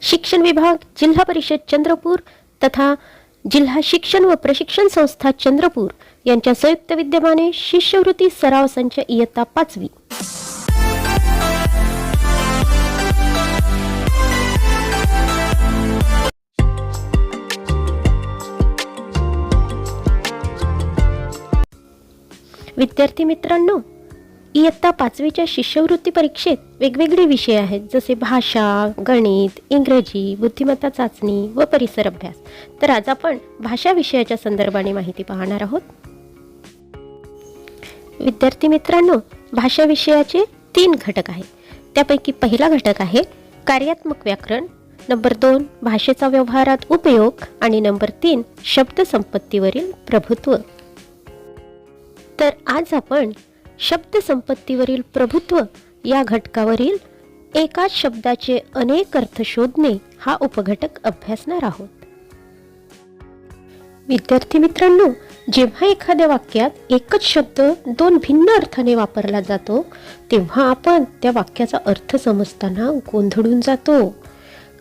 शिक्षण विभाग, जिल्हा परिषद चंद्रपूर तथा जिल्हा शिक्षण व प्रशिक्षण संस्था चंद्रपूर यांच्या संयुक्त विद्यमाने शिष्यवृत्ती सराव संच इयत्ता 5वी विद्यार्थी मित्रांनो, इयत्ता 5वीच्या शिष्यवृत्ती परीक्षेत वेगवेगळे विषय आहेत, जसे भाषा, गणित, इंग्रजी, बुद्धिमत्ता चाचणी व परिसर अभ्यास. तर आज आपण भाषा विषयाच्या संदर्भाने माहिती पाहणार आहोत. विद्यार्थी मित्रांनो, भाषा विषयाचे 3 घटक आहेत. त्यापैकी पहिला घटक आहे कार्यात्मक व्याकरण, नंबर 2 भाषेचा व्यवहारात उपयोग आणि नंबर 3 शब्दसंपत्तीवरील प्रभुत्व. तर आज आपण शब्दसंपत्तीवरील प्रभुत्व या घटकावरील एकाच शब्दाचे अनेक अर्थ शोधणे हा उपघटक अभ्यासणार आहोत. विद्यार्थी मित्रांनो, जेव्हा एखाद्या वाक्यात एकच शब्द 2 भिन्न अर्थाने वापरला जातो तेव्हा आपण त्या वाक्याचा अर्थ समजताना गोंधळून जातो.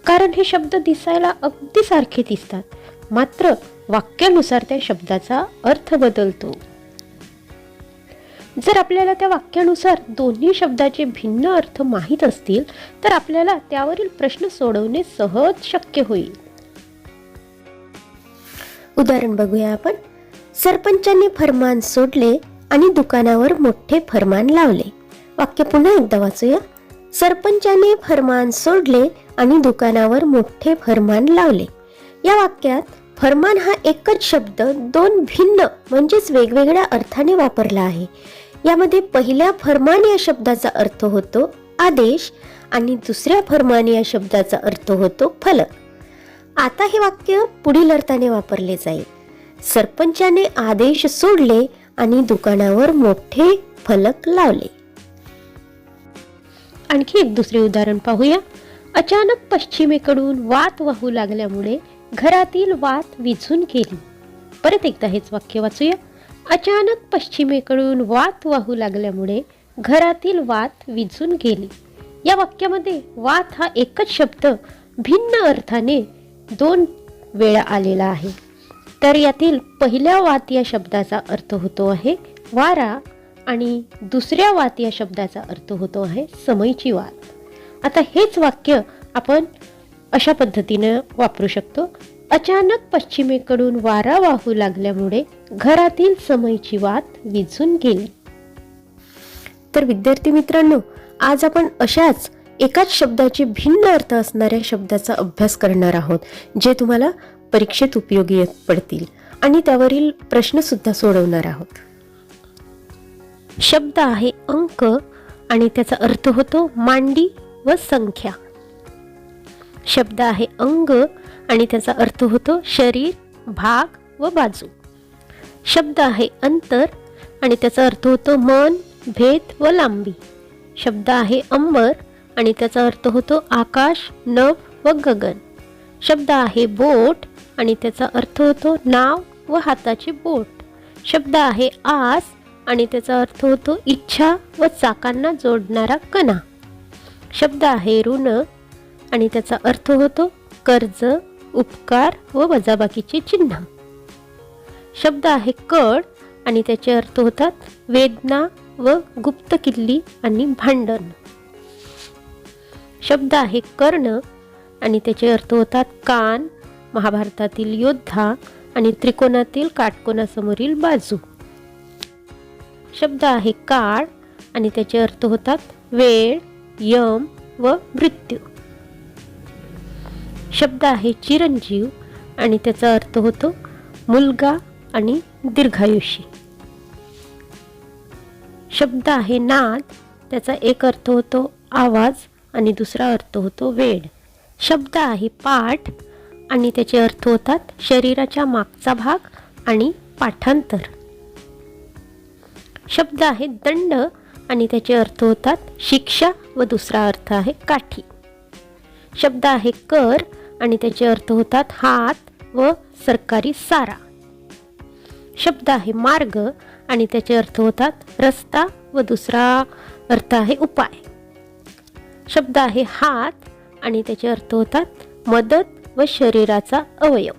कारण हे शब्द दिसायला अगदी सारखे दिसतात, मात्र वाक्यानुसार त्या शब्दाचा अर्थ बदलतो. जर आपल्याला त्या वाक्यानुसार दोन्ही शब्दाचे भिन्न अर्थ माहीत असतील तर आपल्याला त्यावरील प्रश्न सोडवणे सहज शक्य होईल. उदाहरण बघूया आपण. सरपंचांनी फरमान सोडले आणि दुकानावर मोठे फरमान लावले. वाक्य पुन्हा एकदा वाचूया. सरपंचाने फरमान सोडले आणि दुकानावर मोठे फरमान लावले. या वाक्यात फरमान हा एकच शब्द 2 भिन्न म्हणजेच वेगवेगळ्या अर्थाने वापरला आहे. यामध्ये पहिल्या फरमान या शब्दाचा अर्थ होतो आदेश आणि दुसऱ्या फरमान या शब्दाचा अर्थ होतो फलक. आता हे वाक्य पुढील अर्थाने वापरले जाईल. सरपंचाने आदेश सोडले आणि दुकानावर मोठे फलक लावले. आणखी एक दुसरे उदाहरण पाहूया. अचानक पश्चिमेकडून वात वाहू लागल्यामुळे घरातील वात विझून गेली. परत एकदा हेच वाक्य वाचूया. अचानक पश्चिमेकडून वात वाहू लागल्यामुळे घरातील वात विझून गेली. या वाक्यामध्ये वात हा एकच शब्द भिन्न अर्थाने 2 वेळा आलेला आहे. तर यातील पहिल्या वात या शब्दाचा अर्थ होतो आहे वारा आणि दुसऱ्या वात या शब्दाचा अर्थ होतो आहे समईची वात. आता हेच वाक्य आपण अशा पद्धतीने वापरू शकतो. अचानक पश्चिमेकडून वारा वाहू लागल्यामुळे घरातील समईची वात विझून गेली. तर विद्यार्थी मित्रांनो, आज आपण अशाच एकाच शब्दाचे भिन्न अर्थ असणाऱ्या शब्दाचा अभ्यास करणार आहोत, जे तुम्हाला परीक्षेत उपयोगी पडतील आणि त्यावरील प्रश्न सुद्धा सोडवणार आहोत. शब्द आहे अंक आणि त्याचा अर्थ होतो मांडी व संख्या. शब्द आहे अंग आणि त्याचा अर्थ होतो शरीर, भाग व बाजू. शब्द आहे अंतर आणि त्याचा अर्थ होतो मन, भेद व लांबी. शब्द आहे अंबर आणि त्याचा अर्थ होतो आकाश, नभ व गगन. शब्द आहे बोट आणि त्याचा अर्थ होतो नाव व हाताचे बोट. शब्द आहे आस आणि त्याचा अर्थ होतो इच्छा व चाकांना जोडणारा कणा. शब्द आहे ऋण आणि त्याचा अर्थ होतो कर्ज, उपकार व वजाबाकीचे चिन्ह. शब्द आहे कड आणि त्याचे अर्थ होतात वेदना व गुप्त किल्ली आणि भांडण. शब्द आहे कर्ण आणि त्याचे अर्थ होतात कान, महाभारतातील योद्धा आणि त्रिकोणातील काटकोनासमोरील बाजू. शब्द आहे काळ आणि त्याचे अर्थ होतात वेळ, यम व मृत्यू. शब्द आहे चिरंजीव आणि त्याचा अर्थ होतो मुलगा आणि दीर्घायुषी. शब्द आहे नाद, त्याचा एक अर्थ होतो आवाज आणि दुसरा अर्थ होतो वेळ. शब्द आहे पाठ आणि त्याचे अर्थ होतात शरीराच्या मागचा भाग आणि पाठांतर. शब्द आहे दंड आणि त्याचे अर्थ होतात शिक्षा व दुसरा अर्थ आहे काठी. शब्द आहे कर आणि त्याचे अर्थ होतात हात व सरकारी सारा. शब्द आहे मार्ग आणि त्याचे अर्थ होतात रस्ता व दुसरा अर्थ आहे उपाय. शब्द आहे हात आणि त्याचे अर्थ होतात मदत व शरीराचा अवयव.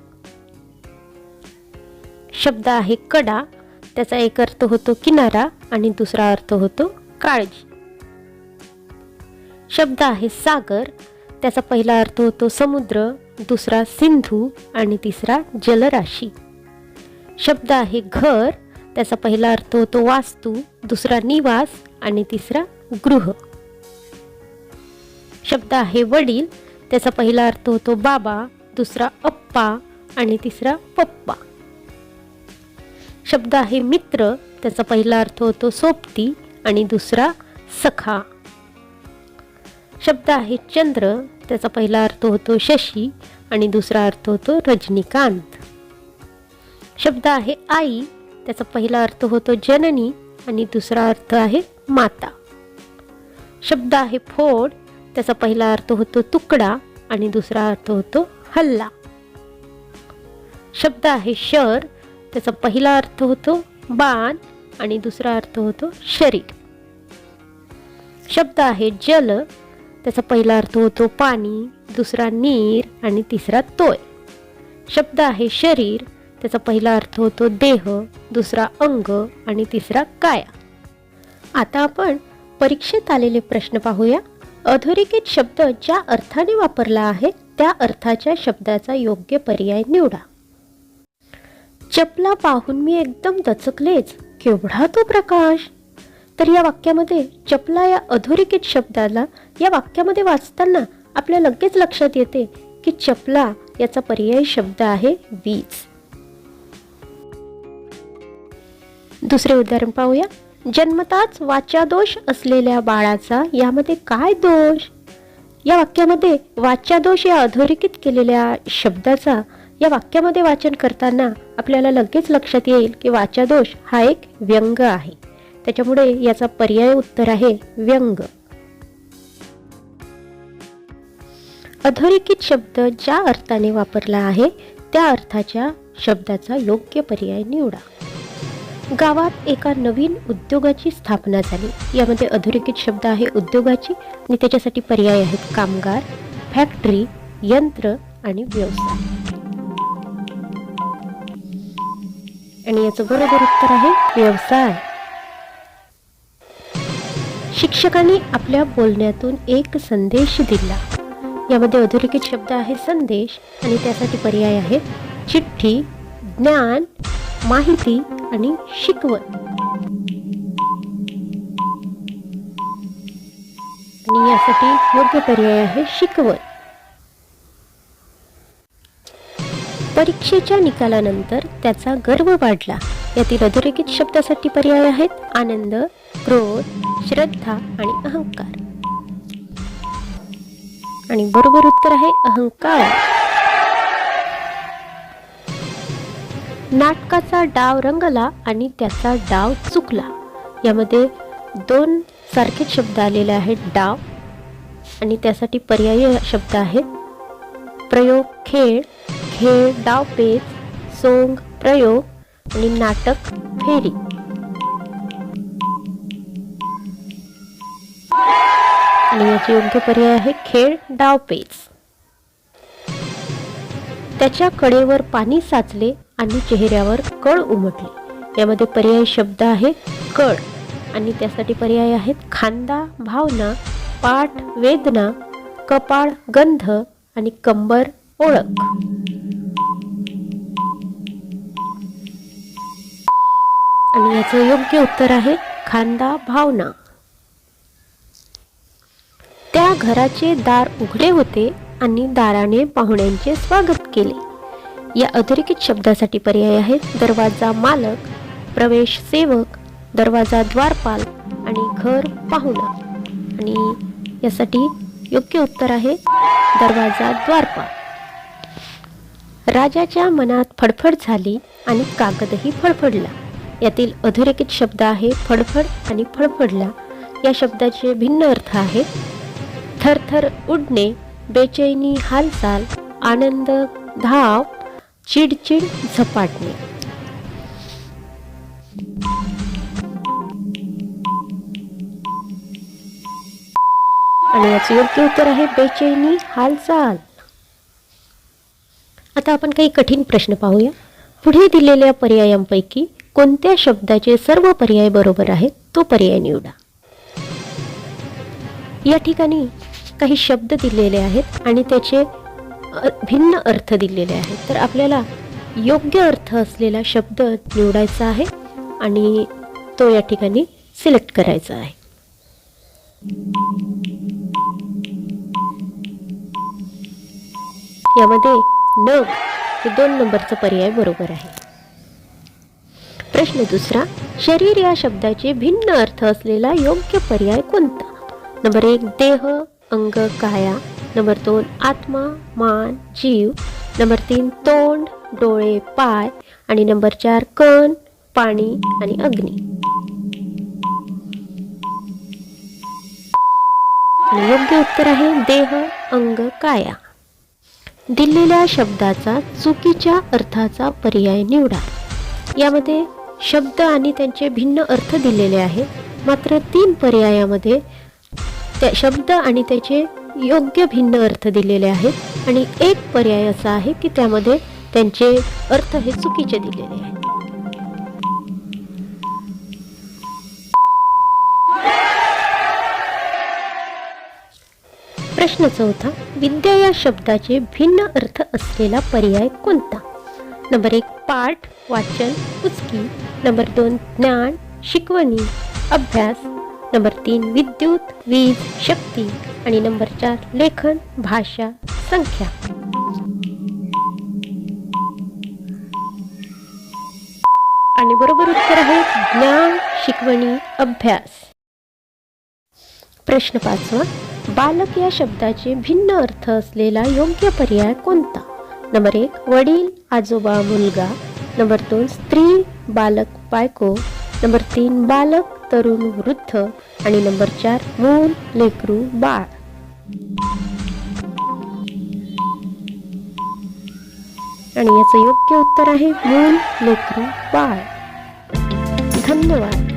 शब्द आहे कडा, त्याचा एक अर्थ होतो किनारा आणि दुसरा अर्थ होतो काळजी. शब्द आहे सागर, त्याचा पहिला अर्थ होतो समुद्र, दुसरा सिंधू आणि तिसरा जलराशी. शब्द आहे घर, त्याचा पहिला अर्थ होतो वास्तू, दुसरा निवास आणि तिसरा गृह. शब्द आहे वडील, त्याचा पहिला अर्थ होतो बाबा, दुसरा अप्पा आणि तिसरा पप्पा. शब्द आहे मित्र, त्याचा पहिला अर्थ होतो सोबती आणि दुसरा सखा. शब्द आहे चंद्र, त्याचा पहिला अर्थ होतो शशी आणि दुसरा अर्थ होतो रजनीकांत. शब्द आहे आई, त्याचा पहिला अर्थ होतो जननी आणि दुसरा अर्थ आहे माता. शब्द आहे फोड, त्याचा पहिला अर्थ होतो तुकडा आणि दुसरा अर्थ होतो हल्ला. शब्द आहे शर, त्याचा पहिला अर्थ होतो बाण आणि दुसरा अर्थ होतो शरीर. शब्द आहे जल, त्याचा पहिला अर्थ होतो पाणी, दुसरा नीर आणि तिसरा तोय. शब्द आहे शरीर, त्याचा पहिला अर्थ होतो देह, दुसरा अंग आणि तिसरा काया. आता आपण परीक्षेत आलेले प्रश्न पाहूया. अधोरेखित शब्द ज्या अर्थाने वापरला आहे त्या अर्थाच्या शब्दाचा योग्य पर्याय निवडा. चपला पाहून मी एकदम दचकलेच, केवढा तो प्रकाश. तर या वाक्यामध्ये चपला या अधोरेखित शब्दाला या वाक्यामध्ये वाचताना आपल्या लगेच लक्षात येते की चपला याचा पर्यायी शब्द आहे वीज. दुसरे उदाहरण पाहूया. जन्मताच वाचादोष असलेल्या बाळाचा यामध्ये काय दोष. या वाक्यामध्ये वाचादोष या अधोरेखित केलेल्या शब्दाचा या वाक्यामध्ये वाचन करताना आपल्याला लगेच लक्षात येईल की वाचादोष हा एक व्यंग आहे. त्याच्यामुळे याचा पर्याय उत्तर आहे व्यंग. अधोरेखित शब्द ज्या अर्थाने वापरला आहे त्या अर्थाच्या शब्दाचा योग्य पर्याय निवडा. गावात एका नवीन उद्योगाची स्थापना झाली. यामध्ये अधोरेखित शब्द आहे उद्योगाची आणि त्याच्यासाठी पर्याय आहेत कामगार, फॅक्टरी, यंत्र आणि व्यवसाय. आणि याचं बरोबर उत्तर आहे व्यवसाय. शिक्षकांनी आपल्या बोलण्यातून एक संदेश दिला. यामध्ये अधोरेखित शब्द आहे संदेश आणि त्यासाठी पर्याय आहेत चिठ्ठी, ज्ञान, माहिती आणि शिकवण. आणि यासाठी योग्य पर्याय आहे शिकवण. परीक्षेच्या निकालानंतर त्याचा गर्व वाढला. यातील अधोरेखित शब्दासाठी पर्याय आहेत आनंद, क्रोध, श्रद्धा आणि अहंकार. आणि बरोबर उत्तर आहे अहंकार. नाटकाचा डाव रंगला आणि त्याचा डाव चुकला. यामध्ये दोन सारखेच शब्द आलेले आहेत डाव आणि त्यासाठी पर्यायी शब्द आहेत प्रयोग, खेळ, खेळ डावपेच, सोंग प्रयोग आणि नाटक फेरी. आणि याचे योग्य पर्याय आहे खेळ डावपेच. त्याच्या कडेवर पाणी साचले आणि चेहऱ्यावर कळ उमटली. यामध्ये पर्यायी शब्द आहे कळ आणि त्यासाठी पर्याय आहेत खांदा भावना, पाठ वेदना, कपाळ गंध आणि कंबर ओळख. आणि याचं योग्य उत्तर आहे खांदा भावना. त्या घराचे दार उघडे होते आणि दाराने पाहुण्यांचे स्वागत केले. या अधोरेखित शब्दासाठी पर्याय आहेत दरवाजा मालक, प्रवेश सेवक, दरवाजा द्वारपाल आणि घर पाहुणा. आणि यासाठी योग्य उत्तर आहे दरवाजा द्वारपाल. राजाच्या मनात फडफड झाली आणि कागदही फडफडला. यातील अधोरेखित शब्द आहे फडफड आणि फडफडला. या शब्दाचे भिन्न अर्थ आहेत थरथर उडणे, बेचैनी हालचाल, आनंद धाव, चिडचिड झपाटणे. आणि याचे योग्य उत्तर आहे बेचैनी हालचाल. आता आपण काही कठीण प्रश्न पाहूया. पुढे दिलेल्या पर्यायांपैकी कोणत्या शब्दाचे सर्व पर्याय बरोबर आहेत तो पर्याय निवडा. या ठिकाणी काही शब्द दिलेले आहेत आणि त्याचे भिन्न अर्थ दिलेले आहेत. तर आपल्याला योग्य अर्थ असलेला शब्द निवडायचा आहे आणि तो या ठिकाणी सिलेक्ट करायचा आहे. यामध्ये नग हे 2 नंबरचा पर्याय बरोबर आहे. प्रश्न दुसरा, शरीर या शब्दाचे भिन्न अर्थ असलेला योग्य पर्याय कोणता? नंबर 1 देह, अंग, काया. नंबर 2 आत्मा, मान, जीव. नंबर 3 तोंड, डोळे, पाय. आणि नंबर 4 कण, पाणी आणि अग्नी. योग्य उत्तर आहे देह, अंग, काया. दिलेल्या शब्दाचा चुकीच्या अर्थाचा पर्याय निवडा. यामध्ये शब्द आणि त्यांचे भिन्न अर्थ दिलेले आहेत, मात्र 3 पर्यायामध्ये त्या शब्द आणि त्याचे योग्य भिन्न अर्थ दिलेले आहेत आणि एक पर्याय असा आहे की त्यामध्ये त्यांचे अर्थ हे चुकीचे दिलेले आहेत. प्रश्न चौथा, विद्या या शब्दाचे भिन्न अर्थ असलेला पर्याय कोणता? नंबर 1 पाठ, वाचन, पुचकी. नंबर 2 ज्ञान, शिकवणी, अभ्यास. नंबर 3 विद्युत, वीज, शक्ती. आणि नंबर 4 लेखन, भाषा, संख्या. आणि बरोबर उत्तर आहे ज्ञान, शिकवणी, अभ्यास. प्रश्न 5वा, बालक या शब्दाचे भिन्न अर्थ असलेला योग्य पर्याय कोणता? नंबर 1 वडील, आजोबा, मुलगा. नंबर 2 स्त्री, बालक, बायको. नंबर 3 बालक, तरुण, वृद्ध. आणि नंबर 4 मूल, लेकरू, बाळ. आणि याचं योग्य उत्तर आहे मूल, लेकरू, बाळ. धन्यवाद.